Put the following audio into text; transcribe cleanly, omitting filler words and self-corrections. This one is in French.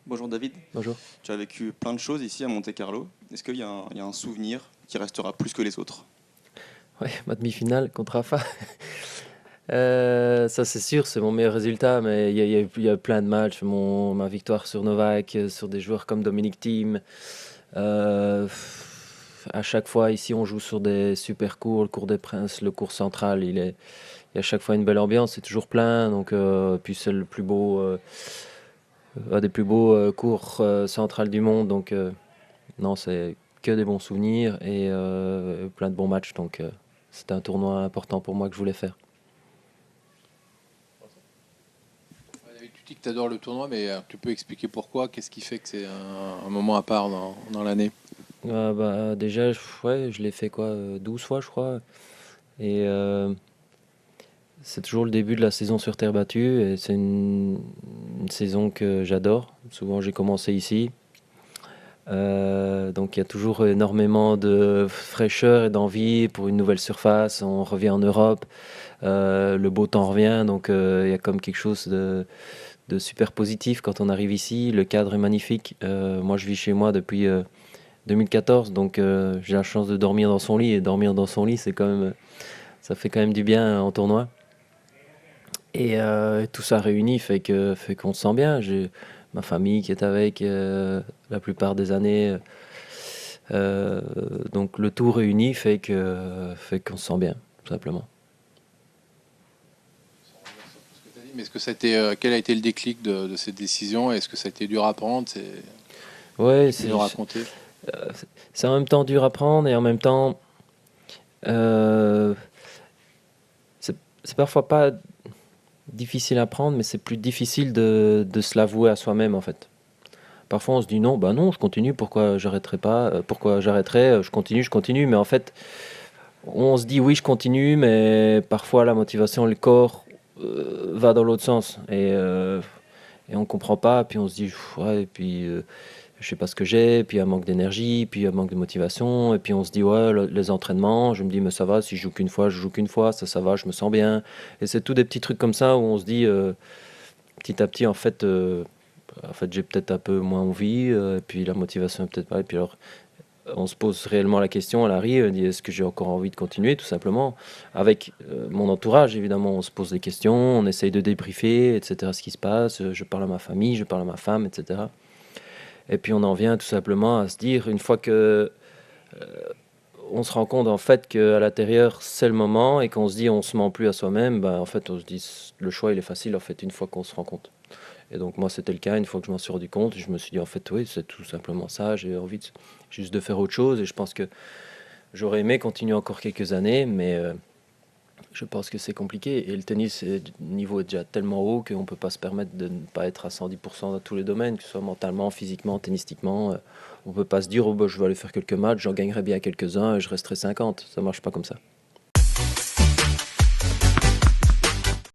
Bonjour David, Bonjour. tu as vécu plein de choses ici à Monte-Carlo. Est-ce qu'il y a un souvenir qui restera plus que les autres? Ouais, ma demi-finale contre Rafa. Ça, c'est sûr, c'est mon meilleur résultat, mais il y a plein de matchs. Ma victoire sur Novak, sur des joueurs comme Dominic Thiem. À chaque fois, ici, on joue sur des super cours. Le cours des Princes, le cours central, il y a à chaque fois une belle ambiance. C'est toujours plein. Donc, puis c'est le plus beau, un des plus beaux cours central du monde. Donc, non, c'est que des bons souvenirs et plein de bons matchs. Donc, c'était un tournoi important pour moi que je voulais faire. David, tu dis que tu adores le tournoi, mais tu peux expliquer pourquoi? Qu'est-ce qui fait que c'est un moment à part dans l'année? Déjà, ouais, je l'ai fait quoi, 12 fois, je crois. Et c'est toujours le début de la saison sur terre battue. Et c'est une saison que j'adore. Souvent, j'ai commencé ici. Donc, il y a toujours énormément de fraîcheur et d'envie pour une nouvelle surface. On revient en Europe. Le beau temps revient. Donc, il y a comme quelque chose de super positif quand on arrive ici. Le cadre est magnifique. Moi, je vis chez moi depuis 2014, donc j'ai la chance de dormir dans son lit. Et dormir dans son lit, c'est quand même, ça fait quand même du bien en tournoi. Et tout ça réuni fait qu'on se sent bien. J'ai ma famille qui est avec la plupart des années. Euh, donc le tout réuni fait qu'on se sent bien, tout simplement. Mais est-ce que ça a été, quel a été le déclic de cette décision? Est-ce que ça a été dur à prendre? Ouais, Tu peux nous raconter? c'est en même temps dur à prendre et en même temps, euh, c'est c'est parfois pas difficile à prendre, mais c'est plus difficile de se l'avouer à soi-même en fait. Parfois on se dit non, bah non, je continue, pourquoi j'arrêterai pas, pourquoi j'arrêterai, je continue, mais en fait on se dit oui, je continue, mais parfois la motivation, le corps va dans l'autre sens et on comprend pas, puis on se dit ouais, et puis je sais pas ce que j'ai, puis un manque d'énergie, puis un manque de motivation, et puis on se dit ouais, les entraînements, je me dis mais ça va, si je joue qu'une fois, je joue qu'une fois, ça va, je me sens bien, et c'est tous des petits trucs comme ça où on se dit petit à petit en fait j'ai peut-être un peu moins envie, et puis la motivation est peut-être pas, et puis alors on se pose réellement la question, elle arrive, on dit est-ce que j'ai encore envie de continuer, tout simplement. Avec mon entourage, évidemment, on se pose des questions, on essaye de débriefer, etc., ce qui se passe, je parle à ma famille, je parle à ma femme, etc. Et puis on en vient tout simplement à se dire, une fois que on se rend compte en fait qu'à l'intérieur c'est le moment et qu'on se dit on se ment plus à soi-même, ben, en fait on se dit le choix il est facile en fait une fois qu'on se rend compte. Et donc moi c'était le cas, une fois que je m'en suis rendu compte, je me suis dit en fait oui c'est tout simplement ça, j'ai envie juste de faire autre chose et je pense que j'aurais aimé continuer encore quelques années, mais je pense que c'est compliqué et le tennis, le niveau est déjà tellement haut qu'on ne peut pas se permettre de ne pas être à 110% dans tous les domaines, que ce soit mentalement, physiquement, tennistiquement. On ne peut pas se dire oh, bah, je vais aller faire quelques matchs, j'en gagnerai bien quelques-uns et je resterai 50. Ça ne marche pas comme ça.